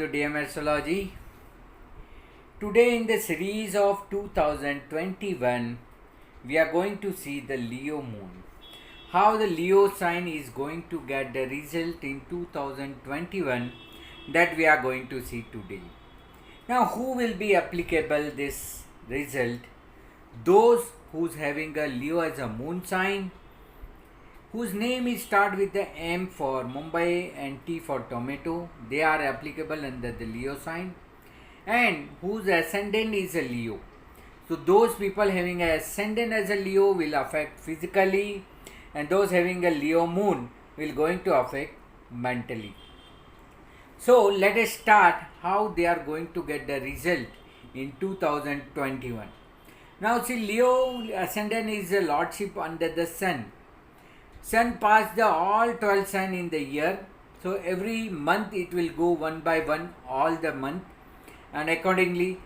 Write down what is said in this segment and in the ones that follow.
to DM Astrology. Today, in the series of 2021, we are going to see the Leo moon. How the Leo sign is going to get the result in 2021 that we are going to see today. Now, who will be applicable this result? Those who's having a Leo as a moon sign, whose name is start with the M for Mumbai and T for tomato. They are applicable under the Leo sign, and whose ascendant is a Leo. So those people having a ascendant as a Leo will affect physically, and those having a Leo moon will going to affect mentally. So let us start how they are going to get the result in 2021. Now see, Leo ascendant is a lordship under the sun. Sun passed the all 12 signs in the year. So every month it will go one by one all the month, and accordingly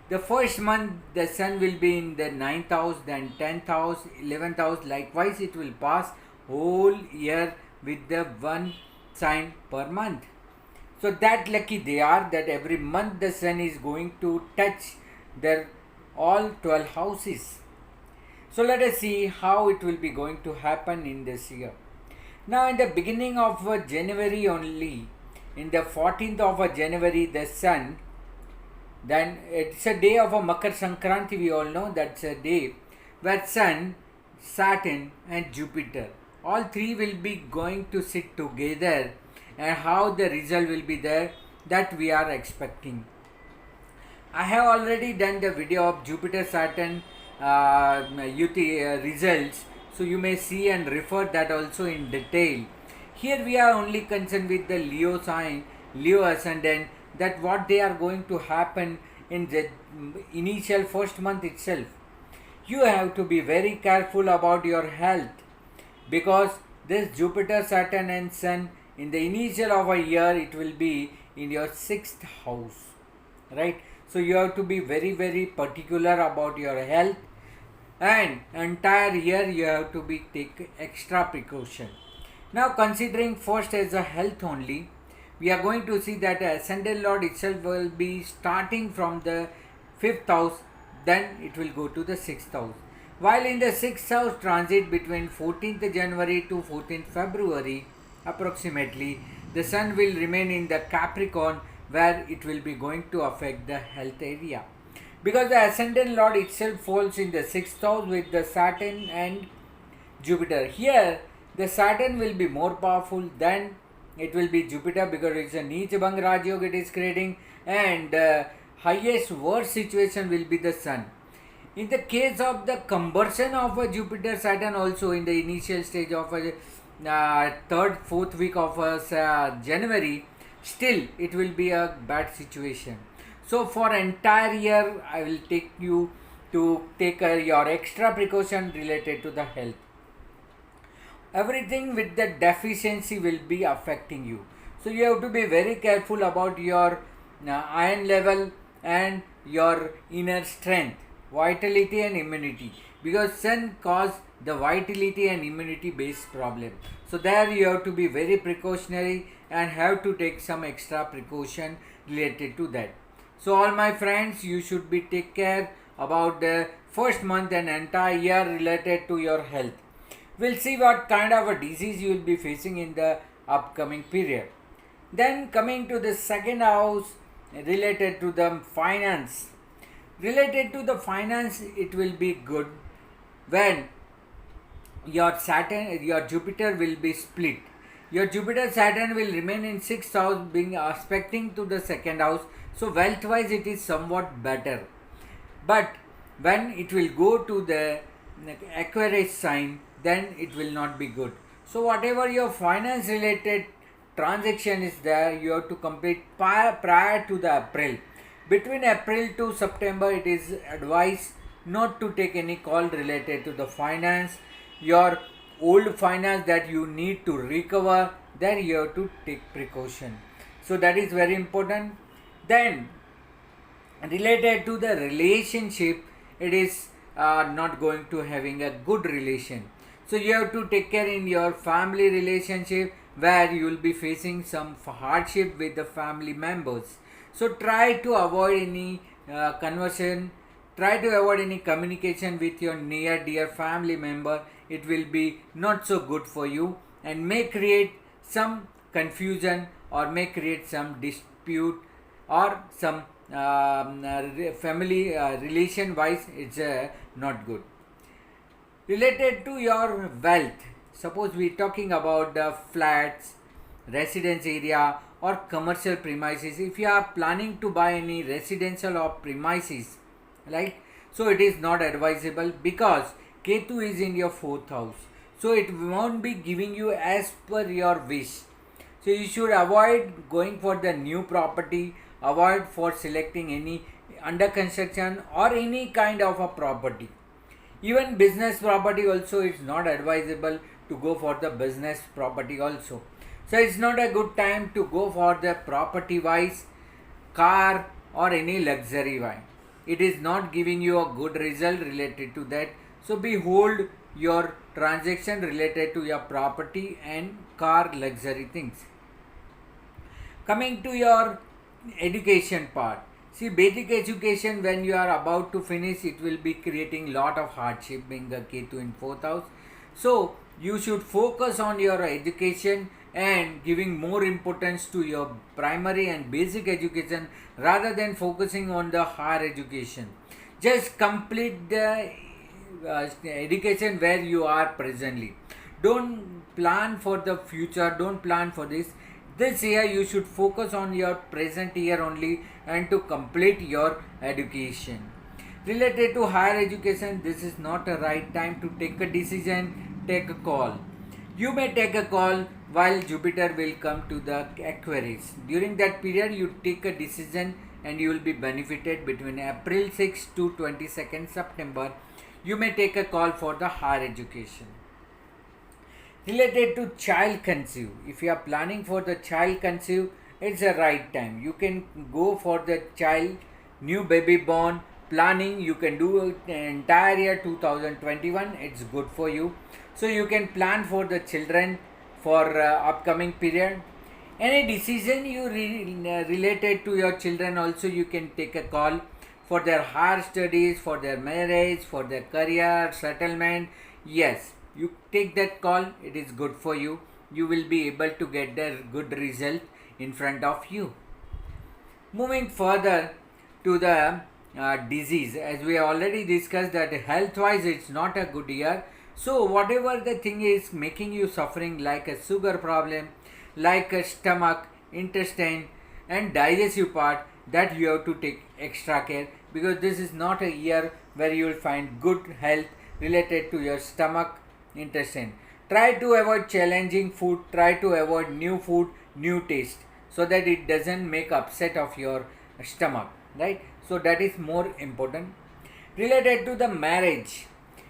the first month the sun will be in the 9th house, then 10th house, 11th house. Likewise it will pass whole year with the one sign per month. So that lucky they are that every month the sun is going to touch their all 12 houses. So let us see how it will be going to happen in this year. Now in the beginning of January only, in the 14th of January, the sun, then it's a day of a Makar Sankranti, we all know that's a day where sun, Saturn and Jupiter, all three will be going to sit together, and how the result will be there that we are expecting. I have already done the video of Jupiter Saturn results, so you may see and refer that also in detail. Here we are only concerned with the Leo sign, Leo ascendant, that what they are going to happen in the initial first month itself. You have to be very careful about your health, because this Jupiter, Saturn and Sun in the initial of a year, it will be in your 6th house, right? So you have to be very particular about your health, and entire year you have to be take extra precaution. Now considering first as a health only, we are going to see that ascendant lord itself will be starting from the 5th house, then it will go to the 6th house. While in the 6th house transit between 14th January to 14th February approximately, the sun will remain in the Capricorn, where it will be going to affect the health area, because the ascendant lord itself falls in the 6th house with the Saturn and Jupiter. Here the Saturn will be more powerful than it will be Jupiter, because it's a Neech Bhang Rajyog it is creating, and highest worst situation will be the sun. In the case of the conversion of a Jupiter Saturn also in the initial stage of a 3rd, 4th week of January, still it will be a bad situation. So for entire year I will take you to take your extra precaution related to the health. Everything with the deficiency will be affecting you. So you have to be very careful about your iron level and your inner strength, vitality and immunity, because sun cause the vitality and immunity based problem. So there you have to be very precautionary and have to take some extra precaution related to that. So all my friends, you should be take care about the first month and entire year related to your health. We'll see what kind of a disease you will be facing in the upcoming period. Then coming to the 2nd house related to the finance. Related to the finance, it will be good when your Saturn, your Jupiter will be split. Your Jupiter Saturn will remain in 6th house, being aspecting to the 2nd house. So wealth wise it is somewhat better. But when it will go to the Aquarius sign, then it will not be good. So whatever your finance related transaction is there, you have to complete prior to the April. Between April to September, it is advised not to take any call related to the finance. Your old finance that you need to recover, there you have to take precaution. So that is very important. Then related to the relationship, it is not going to having a good relation. So you have to take care in your family relationship where you will be facing some hardship with the family members. So try to avoid any conversation, try to avoid any communication with your near dear family member. It will be not so good for you and may create some confusion or may create some dispute or some family relation wise it's not good. Related to your wealth, suppose we talking about the flats, residence area or commercial premises. If you are planning to buy any residential or premises, right, so it is not advisable because Ketu is in your 4th house, so it won't be giving you as per your wish. So you should avoid going for the new property, avoid for selecting any under construction or any kind of a property. Even business property also it's not advisable to go for the business property also. So it's not a good time to go for the property wise, car or any luxury wise. It is not giving you a good result related to that. So behold your transaction related to your property and car luxury things. Coming to your education part. See, basic education when you are about to finish, it will be creating lot of hardship being a Ketu in 4th house. So you should focus on your education and giving more importance to your primary and basic education rather than focusing on the higher education. Just complete the education where you are presently. Don't plan for the future, don't plan for this year you should focus on your present year only and to complete your education. Related to higher education, this is not a right time to take a decision, take a call. You may take a call while Jupiter will come to the Aquarius. During that period you take a decision and you will be benefited between April 6 to 22nd September. You may take a call for the higher education. Related to child conceive, if you are planning for the child conceive, it's the right time. You can go for the child, new baby born planning. You can do it the entire year 2021. It's good for you. So you can plan for the children for upcoming period. Any decision you related to your children also you can take a call for their higher studies, for their marriage, for their career, settlement. Yes, you take that call, it is good for you. You will be able to get the good result in front of you. Moving further to the disease, as we already discussed that health wise it's not a good year. So whatever the thing is making you suffering like a sugar problem, like a stomach, intestine and digestive part, that you have to take extra care because this is not a year where you will find good health related to your stomach, intestine. Try to avoid challenging food, try to avoid new food, new taste so that it doesn't make upset of your stomach, right? So that is more important. Related to the marriage,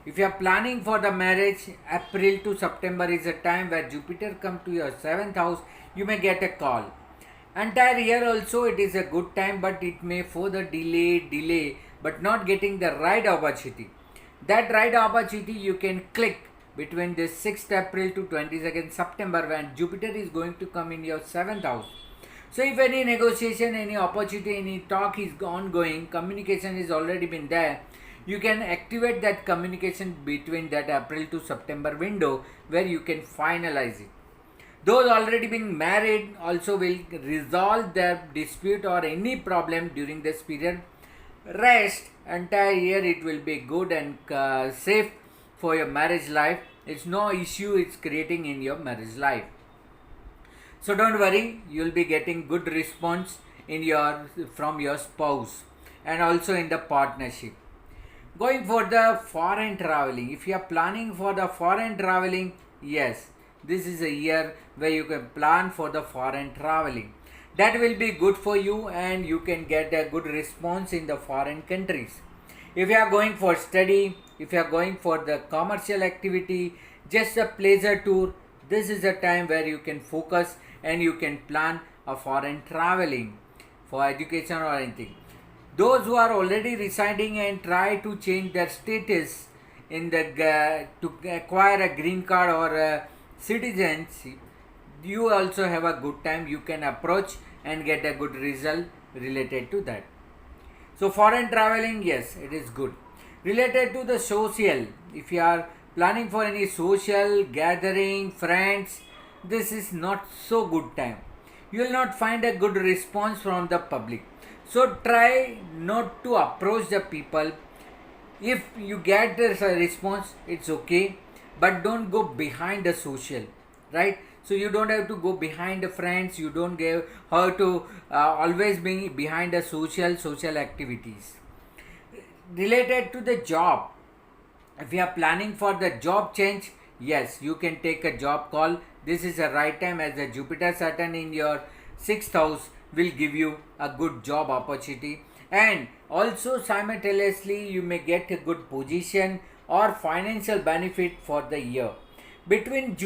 if you are planning for the marriage, April to September is a time where Jupiter come to your 7th house. You may get a call. Entire year also it is a good time, but it may further delay, but not getting the right opportunity. That right opportunity you can click between the 6th April to 22nd September when Jupiter is going to come in your 7th house. So if any negotiation, any opportunity, any talk is ongoing, communication is already been there, you can activate that communication between that April to September window where you can finalize it. Those already been married also will resolve their dispute or any problem during this period. Rest entire year it will be good and safe for your marriage life. It's no issue it's creating in your marriage life. So don't worry, you will be getting good response in your from your spouse and also in the partnership. Going for the foreign traveling, if you are planning for the foreign traveling, yes, this is a year where you can plan for the foreign traveling. That will be good for you and you can get a good response in the foreign countries. If you are going for study, if you are going for the commercial activity, just a pleasure tour, this is a time where you can focus and you can plan a foreign traveling for education or anything. Those who are already residing and try to change their status in the to acquire a green card or a citizenship, you also have a good time. You can approach and get a good result related to that. So foreign traveling, yes, it is good. Related to the social, if you are planning for any social gathering, friends, this is not so good time. You will not find a good response from the public. So try not to approach the people. If you get a response, it's okay, but don't go behind the social, right? So you don't have to go behind the friends. You don't have to always be behind the social activities. Related to the job, if you are planning for the job change, yes, you can take a job call. This is the right time, as the Jupiter Saturn in your sixth house will give you a good job opportunity, and also simultaneously you may get a good position or financial benefit for the year. Between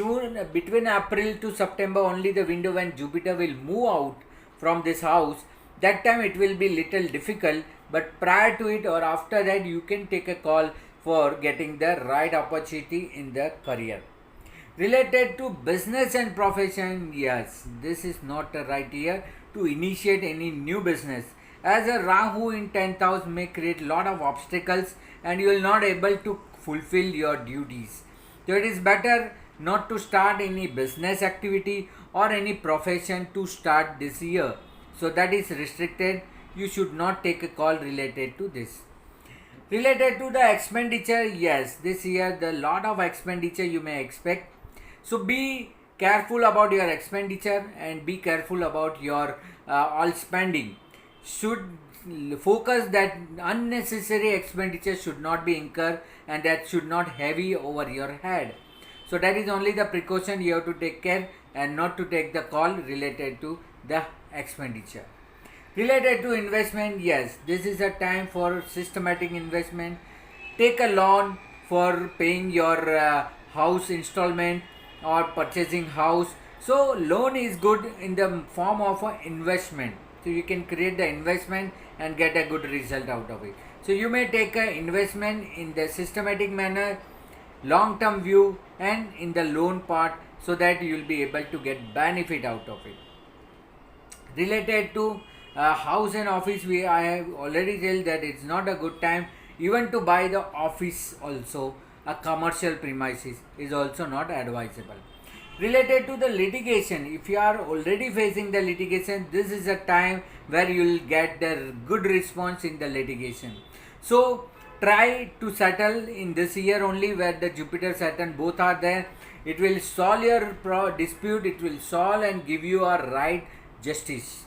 April to September, only the window when Jupiter will move out from this house. That time it will be little difficult, but prior to it or after that, you can take a call for getting the right opportunity in the career. Related to business and profession, yes, this is not the right year to initiate any new business, as a Rahu in 10th house may create lot of obstacles and you will not able to fulfill your duties. So it is better not to start any business activity or any profession to start this year. So that is restricted. You should not take a call related to this. Related to the expenditure, yes, this year the lot of expenditure you may expect. So be careful about your expenditure and be careful about your all spending. Should focus that unnecessary expenditure should not be incurred and that should not heavy over your head. So that is only the precaution you have to take care, and not to take the call related to the expenditure. Related to investment, yes, this is a time for systematic investment. Take a loan for paying your house installment or purchasing house. So loan is good in the form of an investment. So you can create the investment and get a good result out of it. So you may take an investment in the systematic manner, long term view, and in the loan part, so that you will be able to get benefit out of it. Related to house and office, I have already told that it's not a good time even to buy the office. Also a commercial premises is also not advisable. Related to the litigation, if you are already facing the litigation, this is a time where you will get the good response in the litigation. So try to settle in this year only, where the Jupiter Saturn both are there. It will solve your dispute, it will solve and give you a right justice.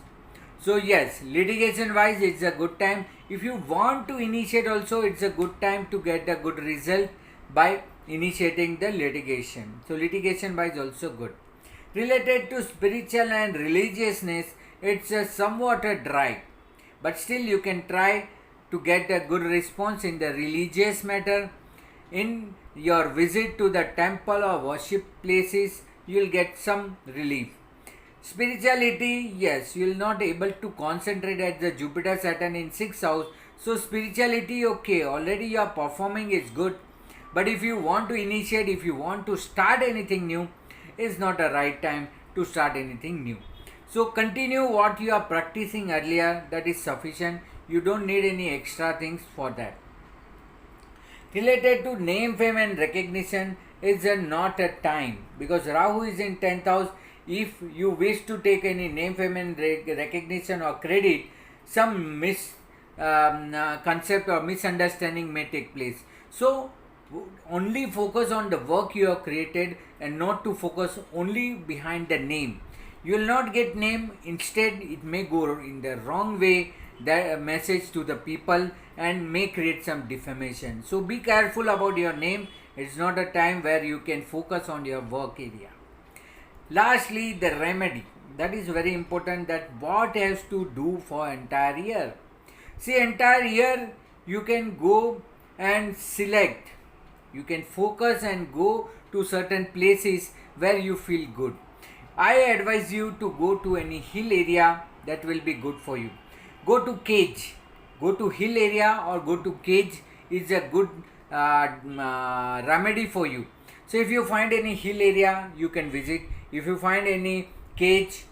So yes, litigation wise it's a good time. If you want to initiate also, it's a good time to get a good result by initiating the litigation. So litigation wise also good. Related to spiritual and religiousness, it's a somewhat a dry, but still you can try to get a good response in the religious matter. In your visit to the temple or worship places, you will get some relief. Spirituality, yes, you will not able to concentrate at the Jupiter Saturn in 6th house. So spirituality, okay, already you are performing is good. But if you want to initiate, if you want to start anything new, is not a right time to start anything new. So continue what you are practicing earlier, that is sufficient. You don't need any extra things for that. Related to name, fame and recognition, is not a time, because Rahu is in 10th house. If you wish to take any name, fame and recognition or credit, some concept or misunderstanding may take place. So only focus on the work you have created and not to focus only behind the name. You will not get name, instead it may go in the wrong way, that message to the people, and may create some defamation. So be careful about your name. It's not a time where you can focus on your work area. Lastly, the remedy, that is very important, that what has to do for entire year. See, entire year you can go and select, you can focus and go to certain places where you feel good. I advise you to go to any hill area, that will be good for you. Go to cage, go to hill area or go to cage is a good remedy for you. So if you find any hill area, you can visit. If you find any cage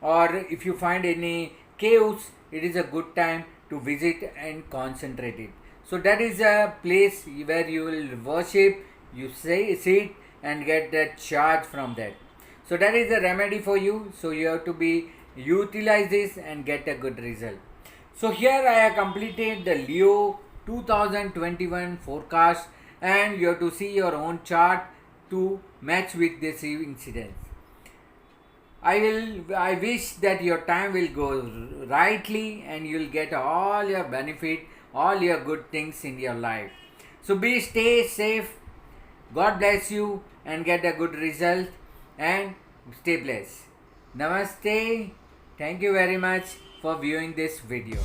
or if you find any caves, it is a good time to visit and concentrate it. So that is a place where you will worship, you say, sit and get that charge from that. So that is the remedy for you. So you have to be utilize this and get a good result. So here I have completed the Leo 2021 forecast, and you have to see your own chart to match with this incident. I wish that your time will go rightly and you will get all your benefit, all your good things in your life. So stay safe. God bless you and get a good result and stay blessed. Namaste. Thank you very much for viewing this video.